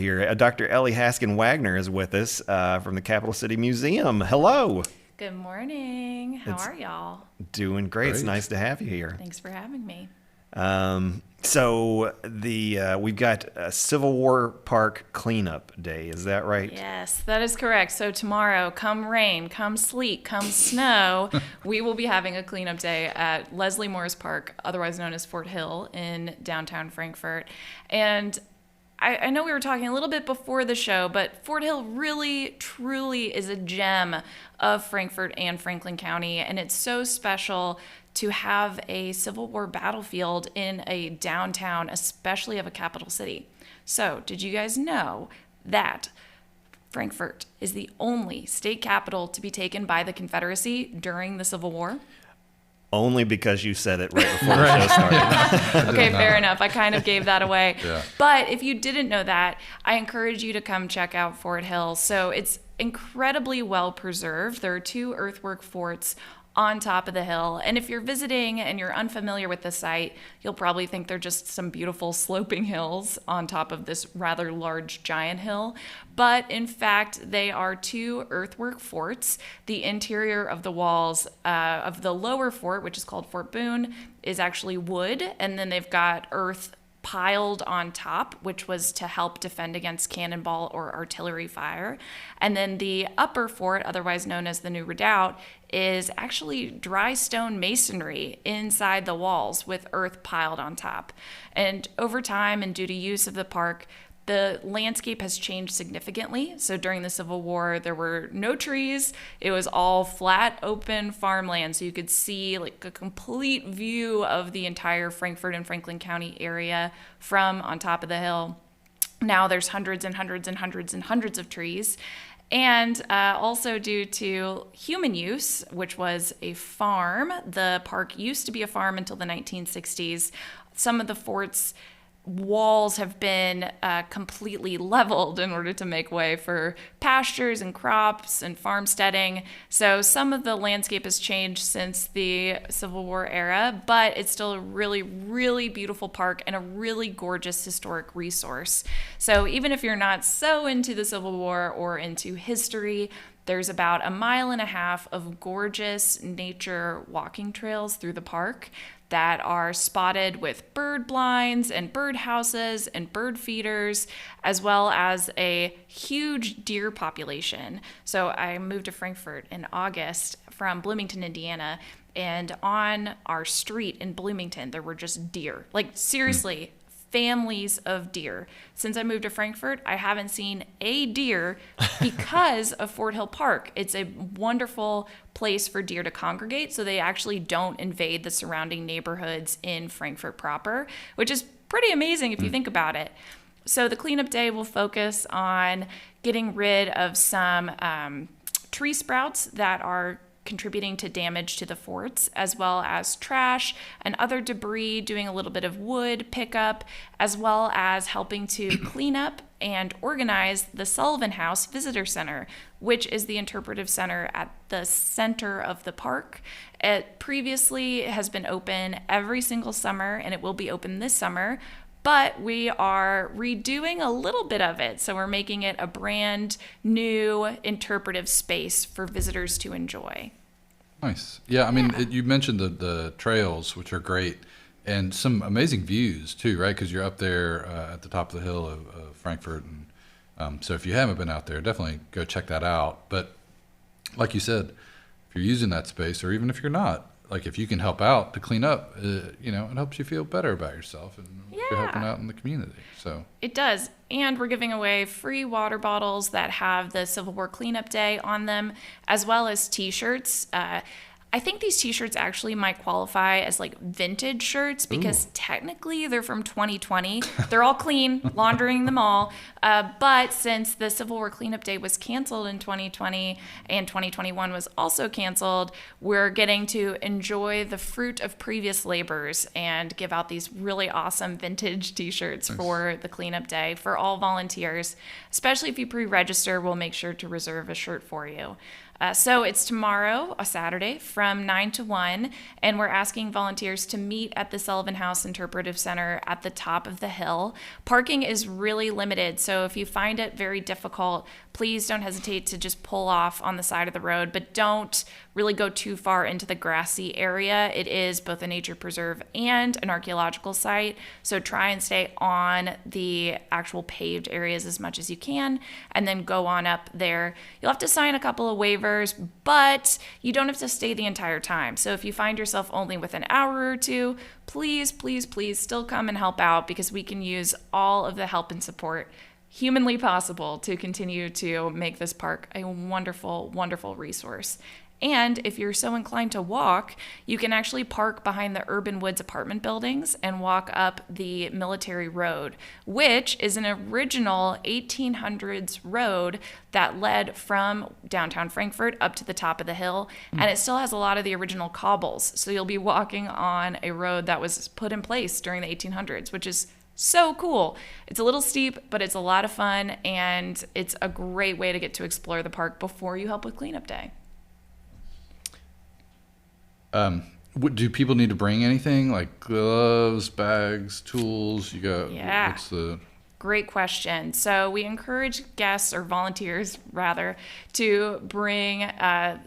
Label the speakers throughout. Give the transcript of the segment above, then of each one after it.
Speaker 1: here. Dr. Ellie Hasken-Wagner is with us from the Capital City Museum. Hello.
Speaker 2: Good morning. How are y'all?
Speaker 1: Doing great. It's nice to have you here.
Speaker 2: Thanks for having me.
Speaker 1: So we've got a Civil War Park Cleanup Day. Is that right?
Speaker 2: Yes, that is correct. So tomorrow, come rain, come sleet, come snow, we will be having a cleanup day at Leslie Morris Park, otherwise known as Fort Hill in downtown Frankfort. And I know we were talking a little bit before the show, but Fort Hill really, truly is a gem of Frankfort and Franklin County, and it's so special to have a Civil War battlefield in a downtown, especially of a capital city. So, did you guys know that Frankfort is the only state capital to be taken by the Confederacy during the Civil War?
Speaker 1: Only because you said it right before the show started.
Speaker 2: Okay, fair enough. I kind of gave that away.
Speaker 3: Yeah.
Speaker 2: But if you didn't know that, I encourage you to come check out Fort Hill. So it's incredibly well preserved. There are 2 earthwork forts on top of the hill. And if you're visiting and you're unfamiliar with the site, you'll probably think they're just some beautiful sloping hills on top of this rather large giant hill. But in fact, they are 2 earthwork forts. The interior of the walls of the lower fort, which is called Fort Boone, is actually wood. And then they've got earth piled on top, which was to help defend against cannonball or artillery fire. And then the upper fort, otherwise known as the New Redoubt, is actually dry stone masonry inside the walls with earth piled on top. And over time, and due to use of the park, the landscape has changed significantly. So during the Civil War, there were no trees. It was all flat, open farmland. So you could see like a complete view of the entire Frankfort and Franklin County area from on top of the hill. Now there's hundreds and hundreds and hundreds and hundreds of trees. And also due to human use, which was a farm, the park used to be a farm until the 1960s. Some of the fort's walls have been completely leveled in order to make way for pastures and crops and farmsteading. So some of the landscape has changed since the Civil War era, but it's still a really, really beautiful park and a really gorgeous historic resource. So even if you're not so into the Civil War or into history, there's about 1.5 miles of gorgeous nature walking trails through the park that are spotted with bird blinds and bird houses and bird feeders, as well as a huge deer population. So I moved to Frankfort in August from Bloomington, Indiana, and on our street in Bloomington, there were just deer. Like, seriously, families of deer. Since I moved to Frankfort, I haven't seen a deer because of Fort Hill Park. It's a wonderful place for deer to congregate, so they actually don't invade the surrounding neighborhoods in Frankfort proper, which is pretty amazing if you think about it. So the cleanup day will focus on getting rid of some tree sprouts that are contributing to damage to the forts, as well as trash and other debris, doing a little bit of wood pickup, as well as helping to clean up and organize the Sullivan House Visitor Center, which is the interpretive center at the center of the park. It previously has been open every single summer, and it will be open this summer, but we are redoing a little bit of it. So we're making it a brand new interpretive space for visitors to enjoy.
Speaker 3: Nice. Yeah, I mean, you mentioned the trails, which are great, and some amazing views too, right? Because you're up there at the top of the hill of Frankfort. And so if you haven't been out there, definitely go check that out. But like you said, if you're using that space, or even if you're not, like if you can help out to clean up, it helps you feel better about yourself, and you're helping out in the community. So
Speaker 2: it does. And we're giving away free water bottles that have the Civil War Cleanup Day on them, as well as t-shirts. I think these t-shirts actually might qualify as like vintage shirts because technically they're from 2020. They're all clean, laundering them all. But since the Civil War Cleanup Day was canceled in 2020 and 2021 was also canceled, we're getting to enjoy the fruit of previous labors and give out these really awesome vintage t-shirts for the cleanup day for all volunteers. Especially if you pre-register, we'll make sure to reserve a shirt for you. So it's tomorrow, a Saturday, from 9 to 1, and we're asking volunteers to meet at the Sullivan House Interpretive Center at the top of the hill. Parking is really limited, so if you find it very difficult, please don't hesitate to just pull off on the side of the road, but don't really go too far into the grassy area. It is both a nature preserve and an archaeological site, so try and stay on the actual paved areas as much as you can, and then go on up there. You'll have to sign a couple of waivers, but you don't have to stay the entire time. So if you find yourself only with an hour or two, please, please, please still come and help out, because we can use all of the help and support humanly possible to continue to make this park a wonderful, wonderful resource. And if you're so inclined to walk, you can actually park behind the Urban Woods apartment buildings and walk up the Military Road, which is an original 1800s road that led from downtown Frankfort up to the top of the hill. And it still has a lot of the original cobbles. So you'll be walking on a road that was put in place during the 1800s, which is so cool. It's a little steep, but it's a lot of fun, and it's a great way to get to explore the park before you help with cleanup day.
Speaker 3: Do people need to bring anything like gloves, bags, tools?
Speaker 2: Yeah.
Speaker 3: What's the...
Speaker 2: Great question. So we encourage guests, or volunteers rather, to bring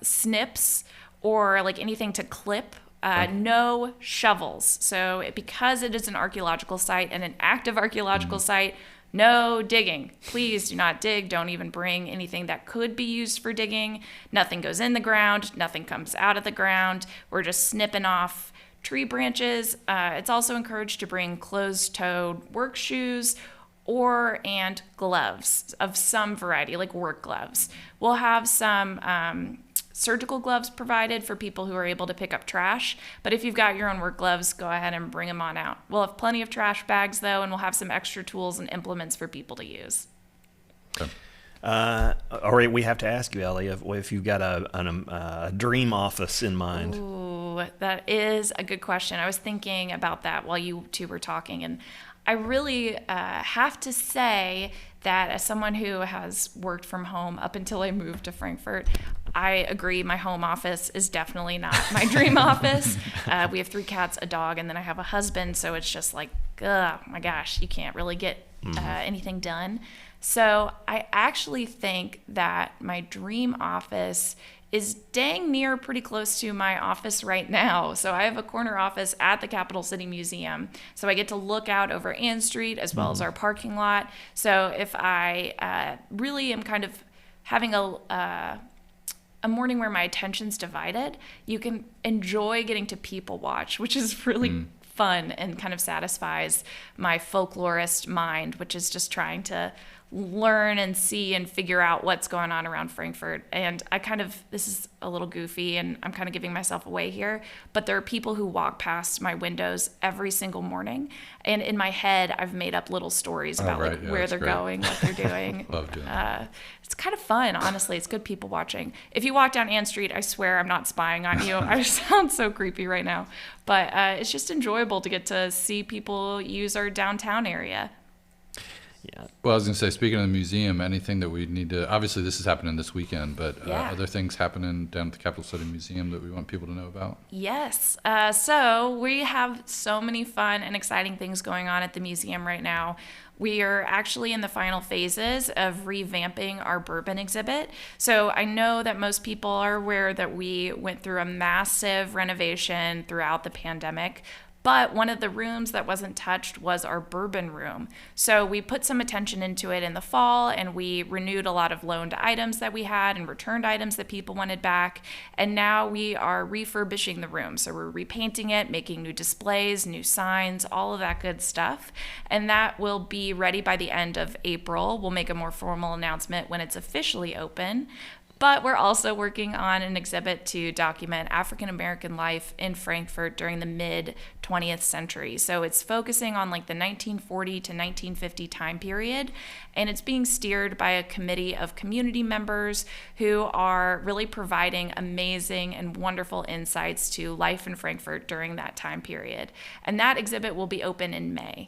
Speaker 2: snips or like anything to clip. No shovels. So because it is an archaeological site and an active archaeological site, no digging. Please do not dig. Don't even bring anything that could be used for digging. Nothing goes in the ground. Nothing comes out of the ground. We're just snipping off tree branches. It's also encouraged to bring closed-toed work shoes and gloves of some variety, like work gloves. We'll have some surgical gloves provided for people who are able to pick up trash. But if you've got your own work gloves, go ahead and bring them on out. We'll have plenty of trash bags, though, and we'll have some extra tools and implements for people to use.
Speaker 3: Okay.
Speaker 1: All right, we have to ask you, Ellie, if you've got a dream office in mind.
Speaker 2: Ooh, that is a good question. I was thinking about that while you two were talking, and I really have to say that as someone who has worked from home up until I moved to Frankfort, I agree my home office is definitely not my dream office. We have 3 cats, a dog, and then I have a husband, so it's just like, oh my gosh, you can't really get anything done. So I actually think that my dream office is dang near pretty close to my office right now. So I have a corner office at the Capital City Museum. So I get to look out over Ann Street as well as our parking lot. So if I really am kind of having a morning where my attention's divided, you can enjoy getting to people watch, which is really fun and kind of satisfies my folklorist mind, which is just trying to learn and see and figure out what's going on around Frankfort. And this is a little goofy and I'm kind of giving myself away here, but there are people who walk past my windows every single morning. And in my head, I've made up little stories about where they're going, what they're doing.
Speaker 3: Love doing that.
Speaker 2: It's kind of fun, honestly. It's good people watching. If you walk down Ann Street, I swear I'm not spying on you. I sound so creepy right now. But it's just enjoyable to get to see people use our downtown area.
Speaker 1: Yeah.
Speaker 3: Well, I was going to say, speaking of the museum, anything that we need to, obviously this is happening this weekend, but other things happening down at the Capital City Museum that we want people to know about?
Speaker 2: Yes. So we have so many fun and exciting things going on at the museum right now. We are actually in the final phases of revamping our bourbon exhibit. So I know that most people are aware that we went through a massive renovation throughout the pandemic. But one of the rooms that wasn't touched was our bourbon room. So we put some attention into it in the fall, and we renewed a lot of loaned items that we had and returned items that people wanted back. And now we are refurbishing the room. So we're repainting it, making new displays, new signs, all of that good stuff. And that will be ready by the end of April. We'll make a more formal announcement when it's officially open. But we're also working on an exhibit to document African American life in Frankfort during the mid-20th century. So it's focusing on like the 1940 to 1950 time period, and it's being steered by a committee of community members who are really providing amazing and wonderful insights to life in Frankfort during that time period. And that exhibit will be open in May.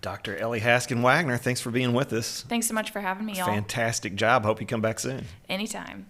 Speaker 1: Dr. Ellie Hasken-Wagner, thanks for being with us.
Speaker 2: Thanks so much for having me, y'all.
Speaker 1: Fantastic job. Hope you come back soon.
Speaker 2: Anytime.